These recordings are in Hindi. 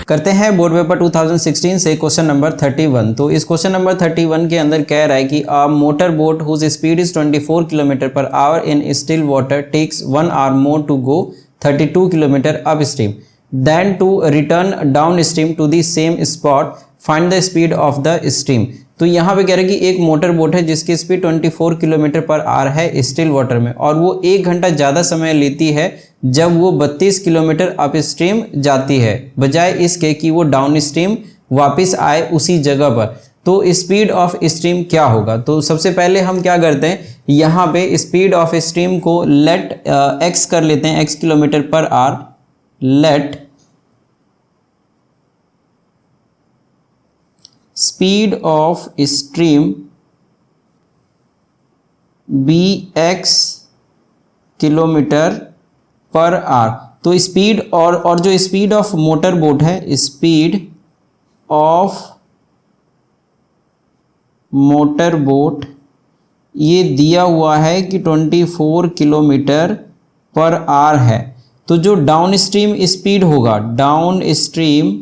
करते हैं बोर्ड पेपर 2016 से क्वेश्चन नंबर 31। तो इस क्वेश्चन नंबर 31 के अंदर कह रहा है कि a motor boat whose speed is 24 kilometre per hour in still water takes 1 hour more to go 32 kilometre up stream then to return down stream to the same spot find the speed of the stream. तो यहाँ पे कह रहे हैं कि एक मोटर बोट है जिसकी स्पीड 24 किलोमीटर पर आवर है स्टिल वाटर में, और वो 1 घंटा ज़्यादा समय लेती है जब वो 32 किलोमीटर अप स्ट्रीम जाती है, बजाय इसके कि वो डाउन स्ट्रीम वापस आए उसी जगह पर। तो स्पीड ऑफ स्ट्रीम क्या होगा? तो सबसे पहले हम क्या करते हैं, यहाँ पे स्पीड ऑफ स्ट्रीम को लेट एक्स कर लेते हैं, x kilometre per hour. Let speed of stream be x kilometre per hour. तो स्पीड और जो स्पीड ऑफ मोटर बोट है, स्पीड ऑफ मोटर बोट ये दिया हुआ है कि 24 किलोमीटर पर आवर है। तो जो डाउन स्ट्रीम स्पीड होगा, डाउन स्ट्रीम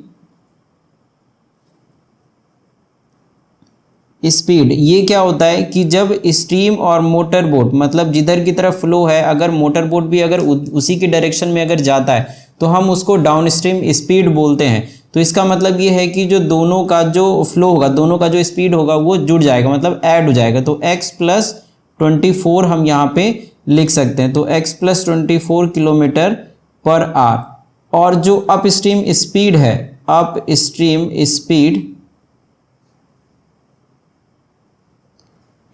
स्पीड ये क्या होता है कि जब स्ट्रीम और मोटर बोट मतलब जिधर की तरफ फ्लो है, अगर मोटर बोट भी अगर उसी की डायरेक्शन में अगर जाता है तो हम उसको डाउन स्ट्रीम स्पीड बोलते हैं। तो इसका मतलब ये है कि जो दोनों का जो फ्लो होगा, दोनों का जो स्पीड होगा वो जुड़ जाएगा, मतलब ऐड हो जाएगा। तो x प्लस 24 हम यहाँ पे लिख सकते हैं। तो x plus 24 kilometre per our. और जो अप स्ट्रीम स्पीड है, अप स्ट्रीम स्पीड,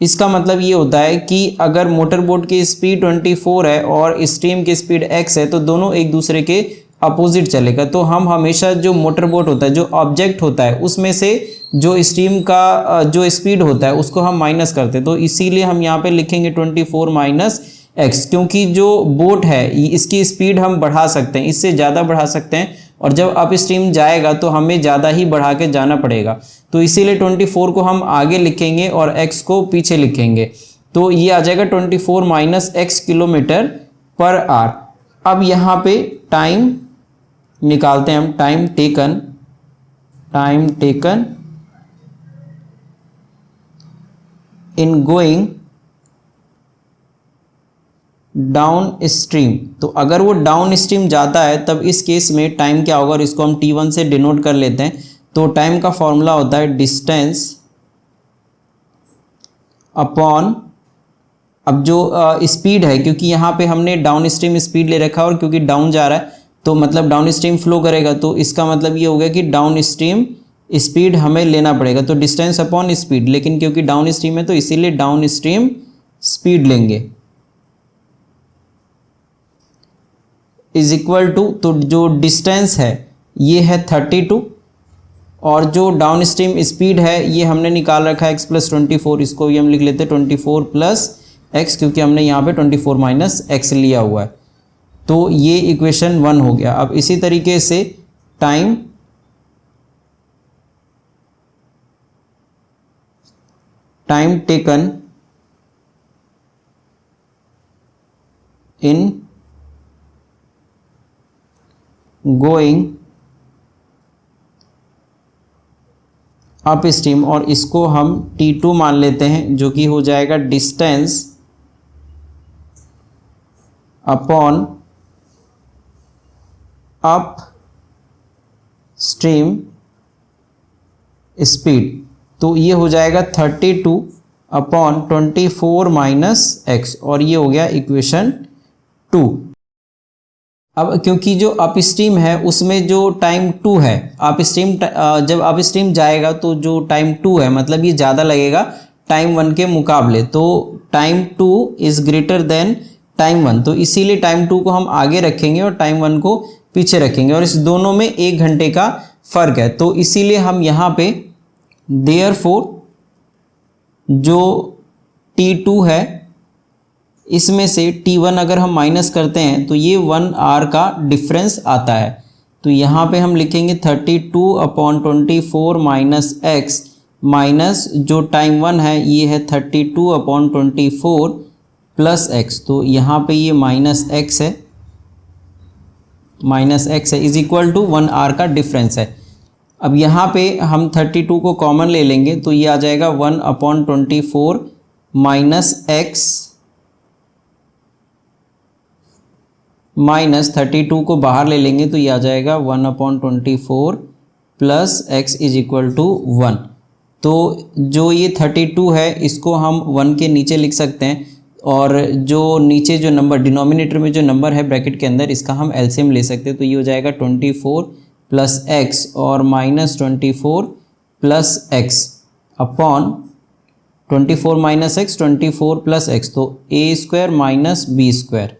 इसका मतलब ये होता है कि अगर मोटर बोट की स्पीड 24 है और स्ट्रीम की स्पीड x है तो दोनों एक दूसरे के अपोजिट चलेगा। तो हम हमेशा जो मोटर बोट होता है, जो ऑब्जेक्ट होता है, उसमें से जो स्ट्रीम का जो स्पीड होता है उसको हम माइनस करते हैं। तो इसीलिए हम यहाँ पे लिखेंगे 24 माइनस x, क्योंकि जो बोट है इसकी स्पीड हम बढ़ा सकते हैं, इससे ज़्यादा बढ़ा सकते हैं, और जब अप स्ट्रीम जाएगा तो हमें ज़्यादा ही बढ़ा के जाना पड़ेगा। तो इसीलिए 24 को हम आगे लिखेंगे और x को पीछे लिखेंगे। तो ये आ जाएगा 24 minus x kilometre per our. अब यहाँ पे टाइम निकालते हैं हम, time taken in going down stream. तो अगर वो डाउन स्ट्रीम जाता है तब इस केस में टाइम क्या होगा, और इसको हम t1 से डिनोट कर लेते हैं। तो टाइम का फॉर्मूला होता है डिस्टेंस अपॉन, अब जो स्पीड है, क्योंकि यहाँ पे हमने डाउन स्ट्रीम स्पीड ले रखा है और क्योंकि डाउन जा रहा है तो मतलब डाउन स्ट्रीम फ्लो करेगा, तो इसका मतलब ये हो गया कि डाउन स्ट्रीम स्पीड हमें लेना पड़ेगा। तो डिस्टेंस अपॉन स्पीड, लेकिन क्योंकि डाउन स्ट्रीम है तो इसीलिए डाउन स्ट्रीम स्पीड लेंगे, इज इक्वल टू, तो जो डिस्टेंस है ये है 32 और जो डाउन स्ट्रीम स्पीड है ये हमने निकाल रखा है x प्लस 24, इसको भी हम लिख लेते हैं 24 प्लस x, क्योंकि हमने यहाँ पे 24 माइनस x लिया हुआ है। तो ये इक्वेशन 1 हो गया। अब इसी तरीके से time taken in going up stream, और इसको हम t2 मान लेते हैं, जो कि हो जाएगा distance upon up stream speed. तो ये हो जाएगा 32 अपॉन 24 माइनस x, और ये हो गया इक्वेशन 2। अब क्योंकि जो अप स्ट्रीम है उसमें जो टाइम 2 है, अप स्ट्रीम जब अप स्ट्रीम जाएगा तो जो टाइम 2 है मतलब ये ज़्यादा लगेगा टाइम 1 के मुकाबले। तो time 2 is greater than time 1, तो इसीलिए टाइम 2 को हम आगे रखेंगे और टाइम 1 को पीछे रखेंगे, और इस दोनों में 1 घंटे का फ़र्क है। तो इसीलिए हम यहाँ पे देयरफॉर जो t2 है इसमें से t1 अगर हम माइनस करते हैं तो ये 1 आवर का डिफरेंस आता है। तो यहाँ पे हम लिखेंगे 32 अपॉन 24 माइनस x माइनस जो टाइम 1 है ये है 32 अपॉन 24 प्लस x। तो यहाँ पे ये माइनस x है इज इक्वल टू 1 आवर का डिफरेंस है। अब यहाँ पे हम 32 को कॉमन ले लेंगे तो ये आ जाएगा 1/24 माइनस एक्स माइनस 32 को बाहर ले लेंगे तो ये आ जाएगा 1/24 plus x is equal to 1। तो जो ये 32 है इसको हम 1 के नीचे लिख सकते हैं, और जो नीचे जो नंबर डिनोमिनेटर में जो नंबर है ब्रैकेट के अंदर, इसका हम एलसीएम ले सकते हैं। तो ये हो जाएगा 24 प्लस एक्स और minus 24 plus x upon 24 minus x 24 plus x, तो ए स्क्वायर माइनस बी स्क्वायर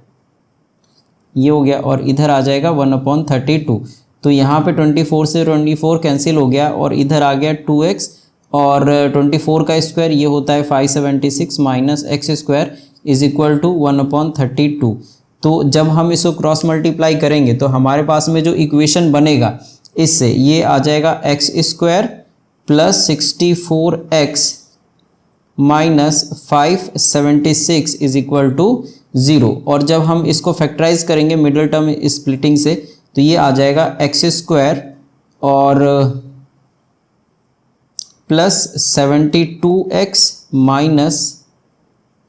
ये हो गया, और इधर आ जाएगा 1/32। तो यहाँ पे 24 से 24 कैंसिल हो गया और इधर आ गया 2x, और 24 का स्क्वायर ये होता है 576 minus x square is equal to 1/32। तो जब हम इसको क्रॉस मल्टीप्लाई करेंगे तो हमारे पास में जो इक्वेशन बनेगा इससे ये आ जाएगा x square plus 64x minus 576 is equal to 0। और जब हम इसको फैक्टराइज करेंगे मिडिल टर्म स्प्लिटिंग से तो ये आ जाएगा एक्स स्क्वायर और plus 72x minus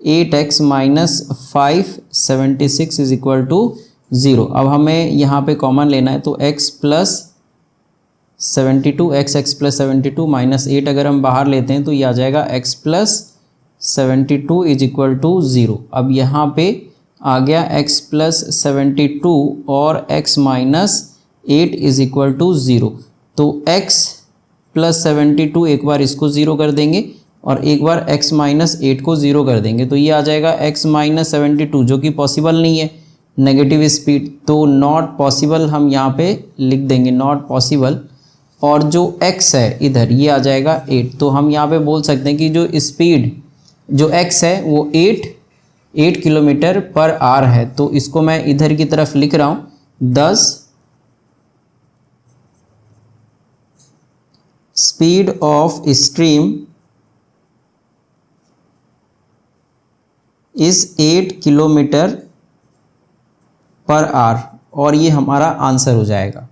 8x minus 576 is equal to 0। अब हमें यहाँ पे कॉमन लेना है तो x plus 72 x plus 72 minus 8 अगर हम बाहर लेते हैं तो ये आ जाएगा x plus 72 is equal to 0। अब यहाँ पे आ गया x प्लस 72 और x minus 8 is equal to 0। तो x प्लस 72 एक बार इसको 0 कर देंगे और एक बार x माइनस 8 को 0 कर देंगे, तो ये आ जाएगा x माइनस 72 जो कि पॉसिबल नहीं है नेगेटिव स्पीड, तो नॉट पॉसिबल हम यहाँ पे लिख देंगे नॉट पॉसिबल। और जो x है इधर ये आ जाएगा 8, तो हम यहाँ पे बोल सकते हैं कि जो स्पीड जो x है वो 8 किलोमीटर पर आवर है। तो इसको मैं इधर की तरफ लिख रहा हूँ 10 speed of stream is 8 kilometre per our, और ये हमारा आंसर हो जाएगा।